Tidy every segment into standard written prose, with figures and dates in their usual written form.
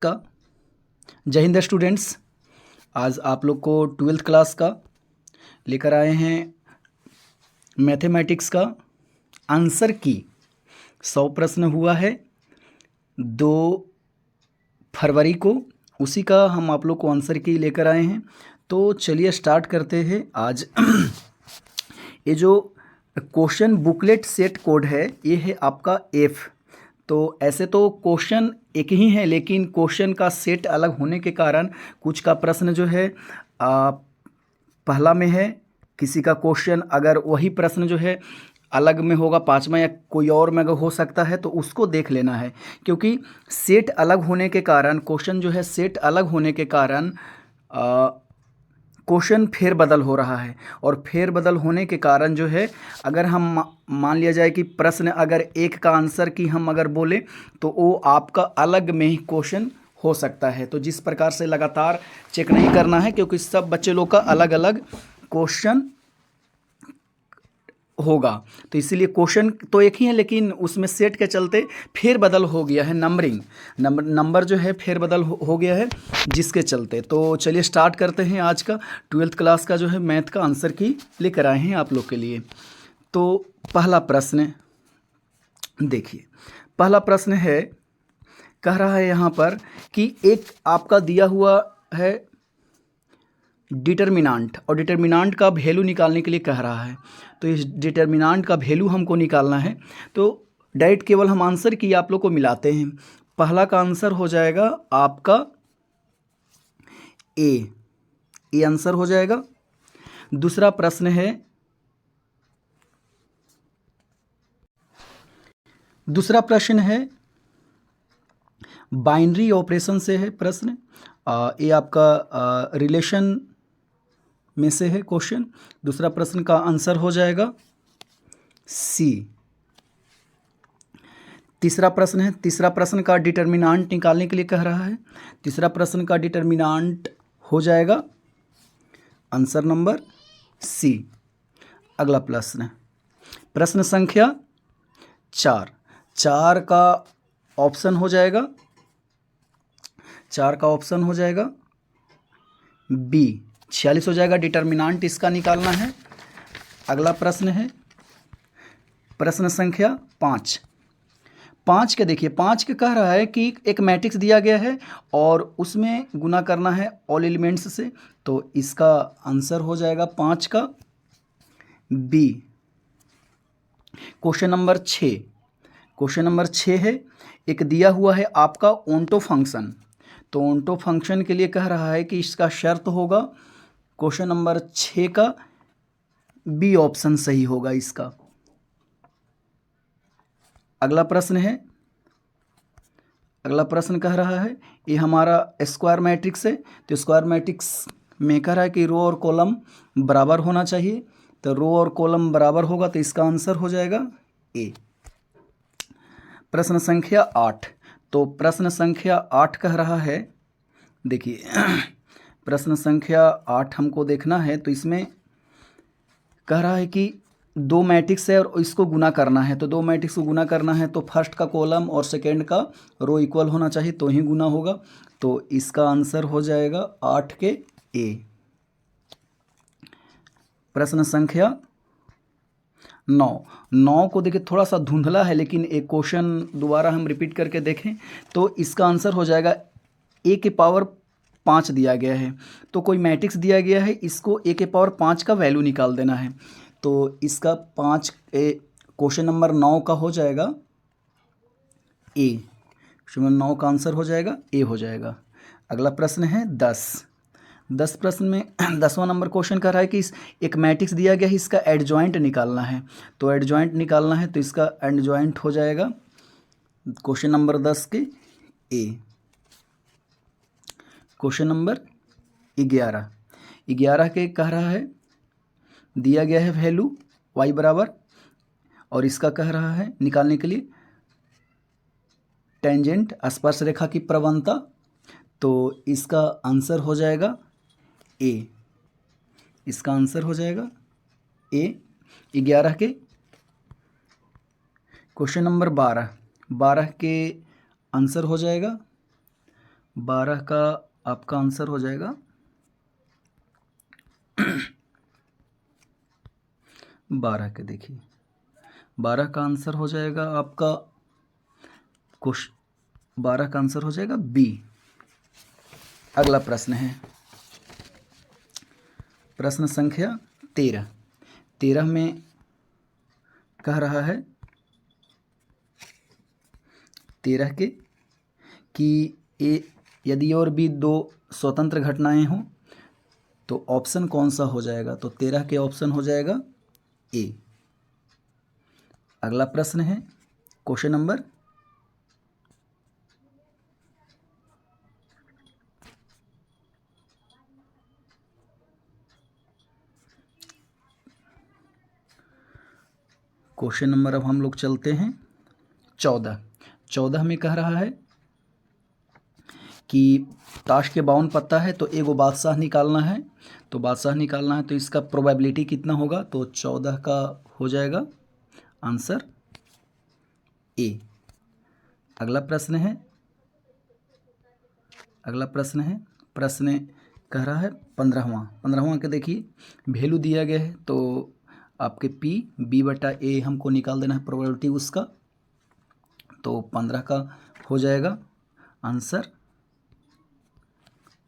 का जय हिंद स्टूडेंट्स। आज आप लोग को 12th क्लास का लेकर आए हैं मैथमेटिक्स का आंसर की 100 प्रश्न हुआ है 2 फरवरी को, उसी का हम आप लोग को आंसर की लेकर आए हैं। तो चलिए स्टार्ट करते हैं आज। ये जो क्वेश्चन बुकलेट सेट कोड है ये है आपका F। तो ऐसे तो क्वेश्चन एक ही है, लेकिन क्वेश्चन का सेट अलग होने के कारण कुछ का प्रश्न जो है पहला में है, किसी का क्वेश्चन अगर वही प्रश्न जो है अलग में होगा, पाँचवा या कोई और में हो सकता है, तो उसको देख लेना है। क्योंकि सेट अलग होने के कारण, क्वेश्चन जो है सेट अलग होने के कारण क्वेश्चन फेरबदल हो रहा है, और फेरबदल होने के कारण जो है अगर हम मान लिया जाए कि प्रश्न अगर एक का आंसर की हम अगर बोले तो वो आपका अलग में ही क्वेश्चन हो सकता है। तो जिस प्रकार से लगातार चेक नहीं करना है, क्योंकि सब बच्चे लोग का अलग अलग क्वेश्चन होगा, तो इसीलिए क्वेश्चन तो एक ही है, लेकिन उसमें सेट के चलते फेरबदल हो गया है। नंबरिंग नंबर जो है फेरबदल हो गया है, जिसके चलते। तो चलिए स्टार्ट करते हैं आज का 12th क्लास का जो है मैथ का आंसर की लेकर आए हैं आप लोग के लिए। तो पहला प्रश्न देखिए, पहला प्रश्न है, कह रहा है यहाँ पर कि एक आपका दिया हुआ है डिटर्मिनांट, और डिटर्मिनांट का वैल्यू निकालने के लिए कह रहा है। तो इस डिटर्मिनांट का वैल्यू हमको निकालना है। तो डायरेक्ट केवल हम आंसर की आप लोग को मिलाते हैं। पहला का आंसर हो जाएगा आपका ए आंसर हो जाएगा। दूसरा प्रश्न है, बाइनरी ऑपरेशन से है प्रश्न। ये आपका रिलेशन में से है क्वेश्चन। दूसरा प्रश्न का आंसर हो जाएगा सी। तीसरा प्रश्न है, तीसरा प्रश्न का डिटर्मिनांट निकालने के लिए कह रहा है। तीसरा प्रश्न का डिटर्मिनांट हो जाएगा आंसर नंबर सी। अगला प्रश्न, प्रश्न संख्या 4 का ऑप्शन हो जाएगा, 4 का ऑप्शन हो जाएगा बी। 46 हो जाएगा, डिटर्मिनांट इसका निकालना है। अगला प्रश्न है प्रश्न संख्या 5 के देखिए, 5 के कह रहा है कि एक मैट्रिक्स दिया गया है और उसमें गुना करना है ऑल एलिमेंट्स से। तो इसका आंसर हो जाएगा 5 का बी। क्वेश्चन नंबर 6 है, एक दिया हुआ है आपका ओंटो फंक्शन। तो ओंटो फंक्शन के लिए कह रहा है कि इसका शर्त होगा, क्वेश्चन नंबर 6 का बी ऑप्शन सही होगा इसका। अगला प्रश्न कह रहा है, ये हमारा स्क्वायर मैट्रिक्स है। तो स्क्वायर मैट्रिक्स में कह रहा है कि रो और कॉलम बराबर होना चाहिए। तो रो और कॉलम बराबर होगा, तो इसका आंसर हो जाएगा ए। प्रश्न संख्या 8, तो प्रश्न संख्या 8 कह रहा है, देखिए प्रश्न संख्या 8 हमको देखना है। तो इसमें कह रहा है कि 2 मैट्रिक्स है और इसको गुना करना है। तो 2 मैट्रिक्स को गुना करना है तो फर्स्ट का कॉलम और सेकेंड का रो इक्वल होना चाहिए, तो ही गुना होगा। तो इसका आंसर हो जाएगा 8 के ए। प्रश्न संख्या 9 को देखिए थोड़ा सा धुंधला है, लेकिन एक क्वेश्चन दोबारा हम रिपीट करके देखें तो इसका आंसर हो जाएगा ए के पावर 5 दिया गया है। तो कोई मैट्रिक्स दिया गया है, इसको ए के पावर 5 का वैल्यू निकाल देना है। तो इसका 5 क्वेश्चन नंबर 9 का हो जाएगा ए। क्वेश्चन नंबर 9 का आंसर हो जाएगा ए हो जाएगा। अगला प्रश्न है 10 प्रश्न में 10वां नंबर क्वेश्चन कर रहा है कि एक मैट्रिक्स दिया गया है, इसका एडजॉइंट निकालना है। तो एडजॉइंट निकालना है, तो इसका एडजॉइंट हो जाएगा क्वेश्चन नंबर 10 के ए। क्वेश्चन नंबर 11 के कह रहा है, दिया गया है वैल्यू y बराबर, और इसका कह रहा है निकालने के लिए टेंजेंट स्पर्श रेखा की प्रवणता। तो इसका आंसर हो जाएगा ए। इसका आंसर हो जाएगा ए 11 के। क्वेश्चन नंबर 12 के आंसर हो जाएगा 12 का आपका आंसर हो जाएगा 12 के, देखिए 12 का आंसर हो जाएगा आपका 12 का आंसर हो जाएगा बी। अगला प्रश्न है प्रश्न संख्या 13। 13 में कह रहा है 13 के कि ए यदि और भी दो स्वतंत्र घटनाएं हों तो ऑप्शन कौन सा हो जाएगा, तो 13 के ऑप्शन हो जाएगा ए। अगला प्रश्न है क्वेश्चन नंबर 14 अब हम लोग चलते हैं 14। 14 में कह रहा है कि ताश के 52 पत्ता है तो एगो बादशाह निकालना है, तो बादशाह निकालना है तो इसका प्रोबेबिलिटी कितना होगा, तो 14 का हो जाएगा आंसर ए। अगला प्रश्न है प्रश्न कह रहा है 15वां के देखिए वैल्यू दिया गया है तो आपके पी बी बटा ए हमको निकाल देना है प्रोबेबिलिटी उसका, तो 15 का हो जाएगा आंसर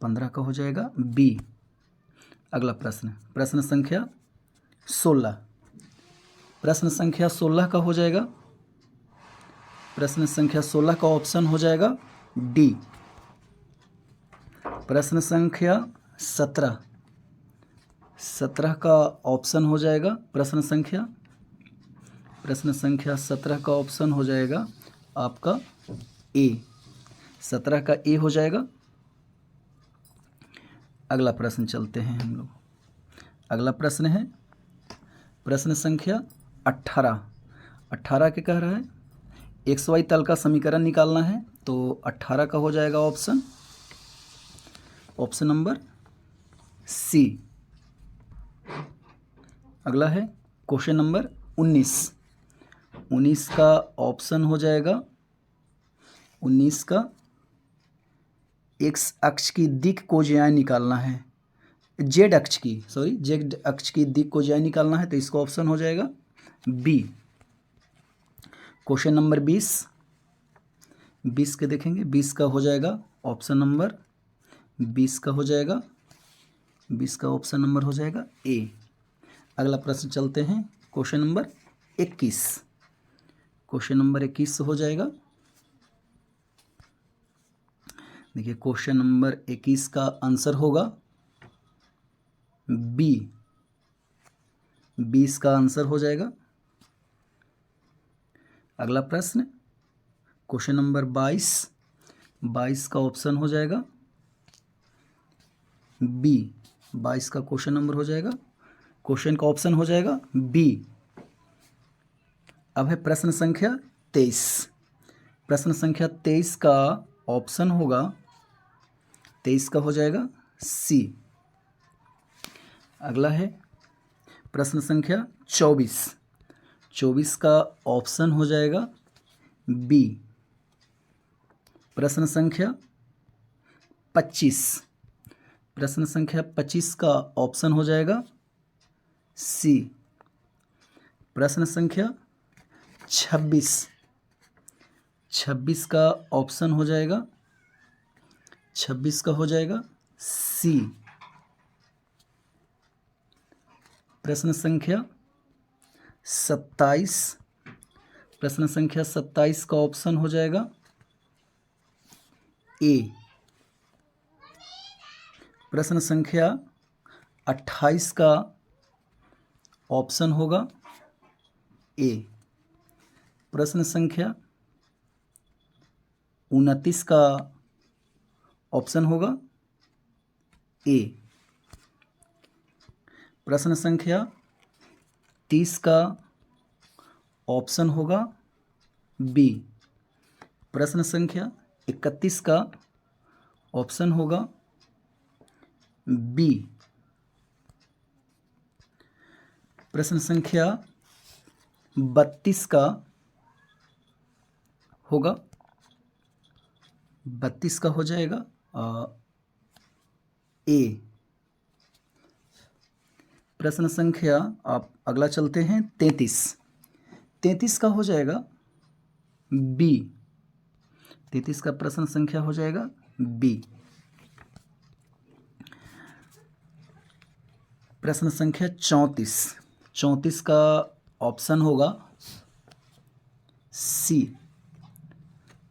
15 का हो जाएगा बी। अगला प्रश्न संख्या 16। प्रश्न संख्या 16 का हो जाएगा प्रश्न संख्या 16 का ऑप्शन हो जाएगा डी। प्रश्न संख्या 17 का ऑप्शन हो जाएगा प्रश्न संख्या 17 का ऑप्शन हो जाएगा आपका ए। 17 का ए हो जाएगा। अगला प्रश्न चलते हैं हम लोग। अगला प्रश्न है प्रश्न संख्या 18। 18 के कह रहा है XY तल का समीकरण निकालना है, तो 18 का हो जाएगा ऑप्शन नंबर सी। अगला है क्वेश्चन नंबर 19। 19 का ऑप्शन हो जाएगा 19 का एक्स अक्ष की दिक् को ज्याय निकालना है, जेड अक्ष की दिक् को ज्याय निकालना है, तो इसका ऑप्शन हो जाएगा बी। क्वेश्चन नंबर 20 के देखेंगे 20 का हो जाएगा ऑप्शन नंबर 20 का हो जाएगा 20 का ऑप्शन नंबर हो जाएगा ए। अगला प्रश्न चलते हैं क्वेश्चन नंबर 21। क्वेश्चन नंबर 21 हो जाएगा, देखिए क्वेश्चन नंबर 21 का आंसर होगा बी। 20 का आंसर हो जाएगा। अगला प्रश्न क्वेश्चन नंबर 22 का ऑप्शन हो जाएगा बी। 22 का क्वेश्चन नंबर हो जाएगा, क्वेश्चन का ऑप्शन हो जाएगा बी। अब है प्रश्न संख्या 23। प्रश्न संख्या 23 का ऑप्शन होगा 23 का हो जाएगा सी। अगला है प्रश्न संख्या 24। 24 का ऑप्शन हो जाएगा बी। प्रश्न संख्या 25। प्रश्न संख्या 25 का ऑप्शन हो जाएगा सी। प्रश्न संख्या 26 का ऑप्शन हो जाएगा 26 का हो जाएगा सी। प्रश्न संख्या 27। प्रश्न संख्या 27 का ऑप्शन हो जाएगा ए। प्रश्न संख्या 28 का ऑप्शन होगा ए। प्रश्न संख्या 29 का ऑप्शन होगा ए। प्रश्न संख्या 30 का ऑप्शन होगा बी। प्रश्न संख्या 31 का ऑप्शन होगा बी। प्रश्न संख्या 32 का होगा 32 का हो जाएगा ए। प्रश्न संख्या आप अगला चलते हैं 33 का हो जाएगा बी। 33 का प्रश्न संख्या हो जाएगा बी। प्रश्न संख्या 34 का ऑप्शन होगा सी।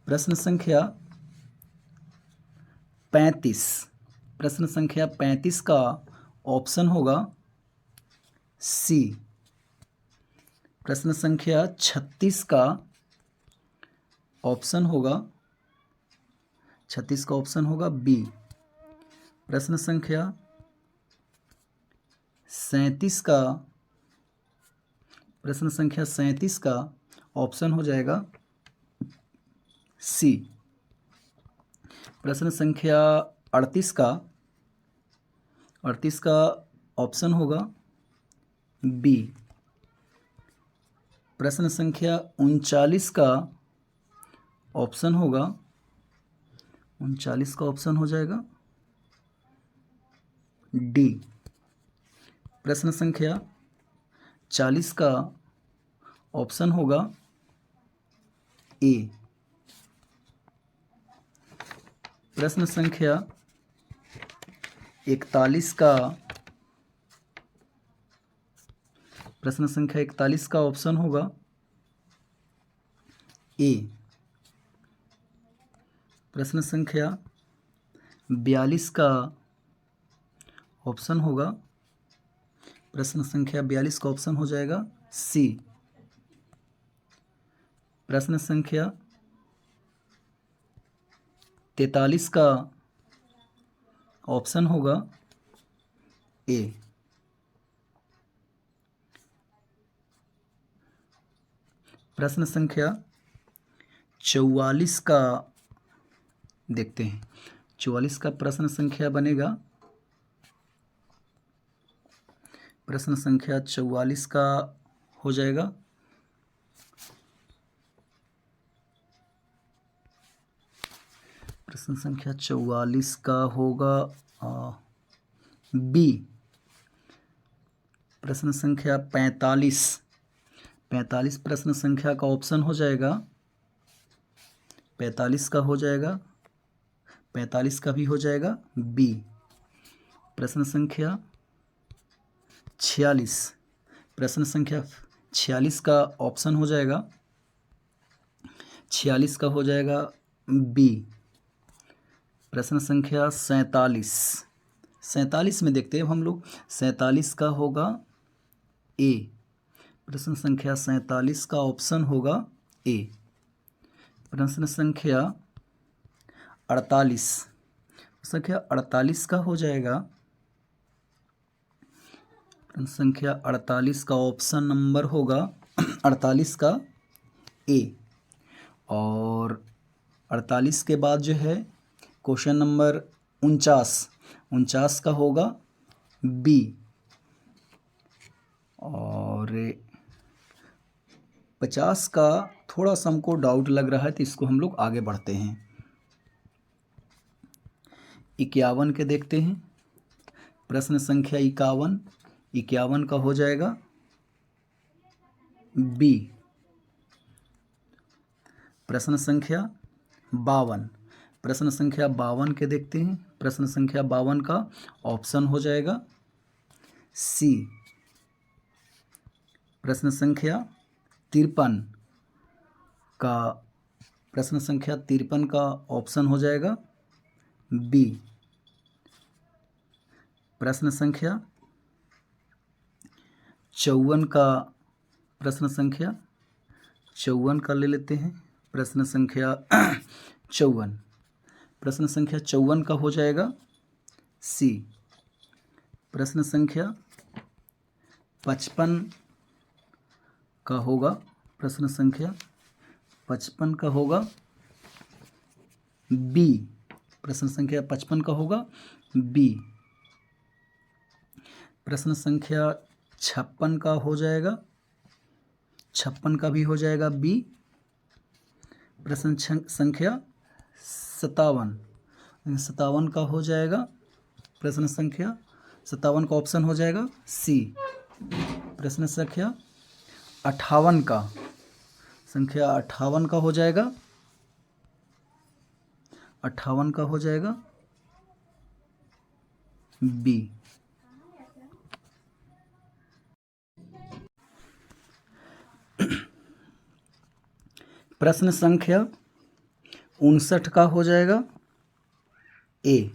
प्रश्न संख्या 35 का ऑप्शन होगा सी। प्रश्न संख्या 36 का ऑप्शन होगा बी। प्रश्न संख्या 37 का ऑप्शन हो जाएगा सी। प्रश्न संख्या 38 का ऑप्शन होगा बी। प्रश्न संख्या 39 का ऑप्शन हो जाएगा डी। प्रश्न संख्या 40 का ऑप्शन होगा ए। प्रश्न संख्या 41 का ऑप्शन होगा ए। प्रश्न संख्या 42 का ऑप्शन हो जाएगा सी। प्रश्न संख्या 43 का ऑप्शन होगा ए। प्रश्न संख्या 44 का देखते हैं। 44 का प्रश्न संख्या बनेगा, प्रश्न संख्या 44 का हो जाएगा प्रश्न संख्या 44 का होगा बी। प्रश्न संख्या 45 प्रश्न संख्या का ऑप्शन हो जाएगा 45 का हो जाएगा 45 का भी हो जाएगा बी। प्रश्न संख्या 46 प्रश्न संख्या 46 का ऑप्शन हो जाएगा 46 का हो जाएगा बी। प्रश्न संख्या 47 में देखते हैं हम लोग 47 का होगा ए। प्रश्न संख्या 47 का ऑप्शन होगा ए। प्रश्न संख्या 48 का हो जाएगा प्रश्न संख्या 48 का ऑप्शन नंबर होगा 48 का ए। और 48 के बाद जो है क्वेश्चन नंबर 49 का होगा बी। और 50 का थोड़ा सा हमको डाउट लग रहा है तो इसको हम लोग आगे बढ़ते हैं। 51 के देखते हैं। प्रश्न संख्या 51 का हो जाएगा बी। प्रश्न संख्या 52 के देखते हैं। प्रश्न संख्या 52 का ऑप्शन हो जाएगा सी। प्रश्न संख्या 53 का ऑप्शन हो जाएगा बी। प्रश्न संख्या 54 का ले लेते हैं। प्रश्न संख्या 54 का हो जाएगा सी। प्रश्न संख्या 55 का होगा प्रश्न संख्या 55 का होगा बी। प्रश्न संख्या 55 का होगा बी। प्रश्न संख्या 56 का हो जाएगा 56 का भी हो जाएगा बी। प्रश्न संख्या 57। 57 का हो जाएगा प्रश्न संख्या 57 का ऑप्शन हो जाएगा सी। प्रश्न संख्या 58 का, संख्या 58 का हो जाएगा, 58 का हो जाएगा बी। प्रश्न संख्या 59 का हो जाएगा ए।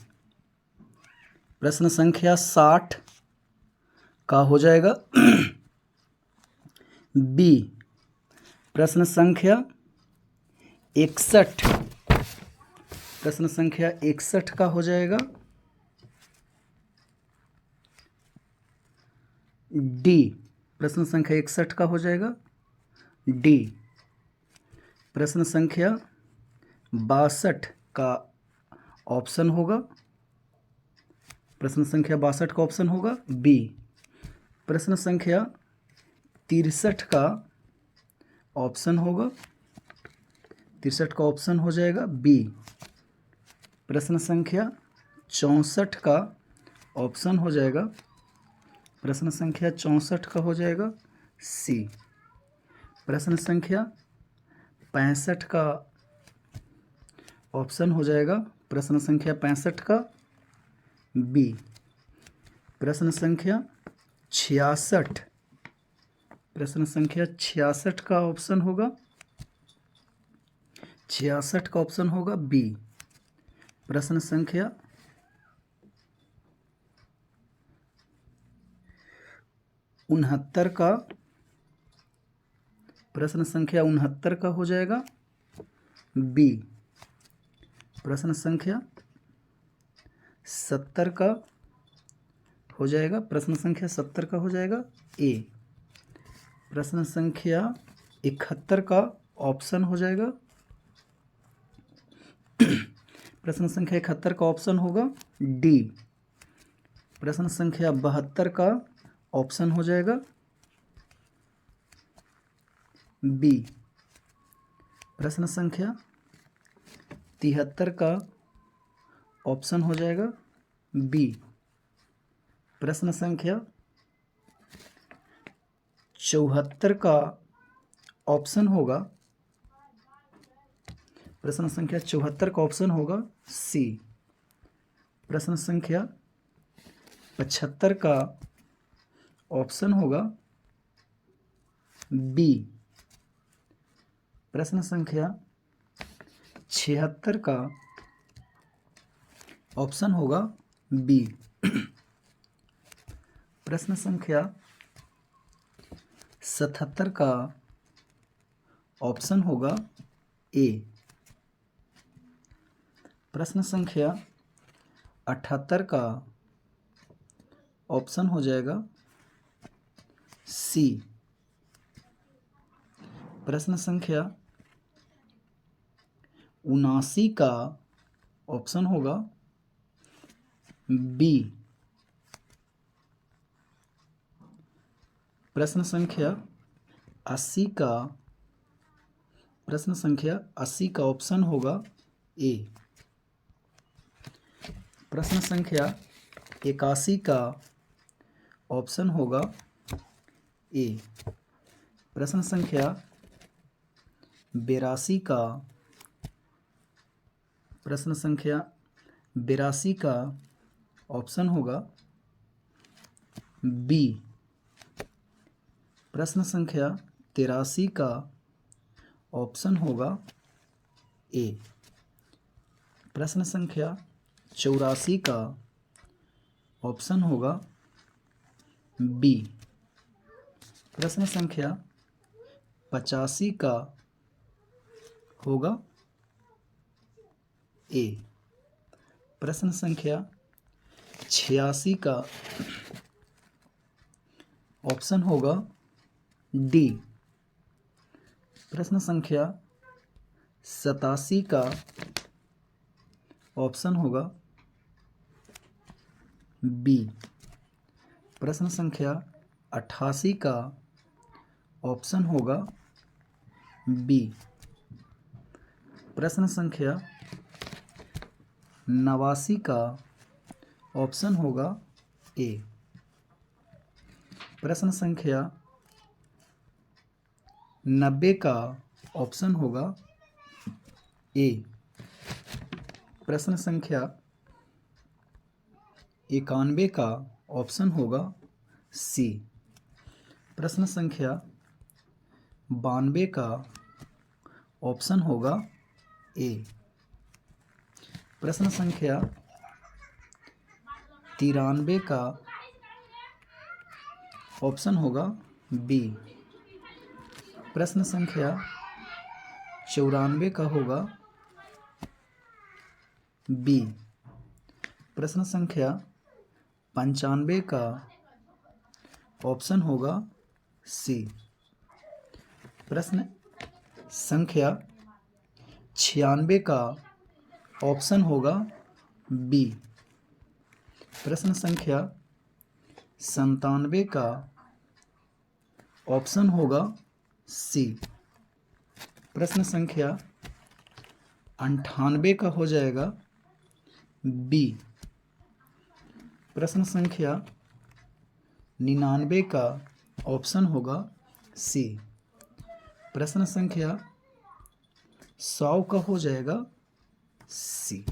प्रश्न संख्या 60 का हो जाएगा बी। प्रश्न संख्या 61, प्रश्न संख्या 61 का हो जाएगा डी। प्रश्न संख्या 61 का हो जाएगा डी। प्रश्न संख्या 62 का ऑप्शन होगा, प्रश्न संख्या 62 का ऑप्शन होगा बी। प्रश्न संख्या 63 का ऑप्शन होगा, 63 का ऑप्शन हो जाएगा बी। प्रश्न संख्या 64 का ऑप्शन हो जाएगा, प्रश्न संख्या 64 का हो जाएगा सी। प्रश्न संख्या 65 का ऑप्शन हो जाएगा, प्रश्न संख्या 65 का बी। प्रश्न संख्या 66, प्रश्न संख्या 66 का ऑप्शन होगा, 66 का ऑप्शन होगा बी। प्रश्न संख्या 69 का, प्रश्न संख्या 69 का हो जाएगा बी। प्रश्न संख्या 70 का हो जाएगा, प्रश्न संख्या 70 का हो जाएगा ए। प्रश्न संख्या 71 का ऑप्शन हो जाएगा, प्रश्न संख्या 71 का ऑप्शन होगा डी। प्रश्न संख्या 72 का ऑप्शन हो जाएगा बी। प्रश्न संख्या 73 का ऑप्शन हो जाएगा बी। प्रश्न संख्या 74 का ऑप्शन होगा, प्रश्न संख्या 74 का ऑप्शन होगा सी। प्रश्न संख्या 75 का ऑप्शन होगा बी। प्रश्न संख्या 76 का ऑप्शन होगा बी। प्रश्न संख्या 77 का ऑप्शन होगा ए। प्रश्न संख्या 78 का ऑप्शन हो जाएगा सी। प्रश्न संख्या 79 का ऑप्शन होगा बी। प्रश्न संख्या 80 का, प्रश्न संख्या 80 का ऑप्शन होगा ए। प्रश्न संख्या 81 का ऑप्शन होगा ए। प्रश्न संख्या 82 का, प्रश्न संख्या 82 का ऑप्शन होगा बी। प्रश्न संख्या 83 का ऑप्शन होगा ए। प्रश्न संख्या 84 का ऑप्शन होगा बी। प्रश्न संख्या 85 का होगा ए। प्रश्न संख्या 86 का ऑप्शन होगा डी। प्रश्न संख्या 87 का ऑप्शन होगा बी। प्रश्न संख्या 88 का ऑप्शन होगा बी। प्रश्न संख्या 89 का ऑप्शन होगा ए। प्रश्न संख्या 90 का ऑप्शन होगा ए। प्रश्न संख्या 91 का ऑप्शन होगा सी। प्रश्न संख्या 92 का ऑप्शन होगा ए। प्रश्न संख्या 93 का ऑप्शन होगा बी। प्रश्न संख्या 94 का होगा बी। प्रश्न संख्या 95 का ऑप्शन होगा सी। प्रश्न संख्या 96 का ऑप्शन होगा बी। प्रश्न संख्या 97 का ऑप्शन होगा सी। प्रश्न संख्या 98 का हो जाएगा बी। प्रश्न संख्या 99 का ऑप्शन होगा सी। प्रश्न संख्या 100 का हो जाएगा सी।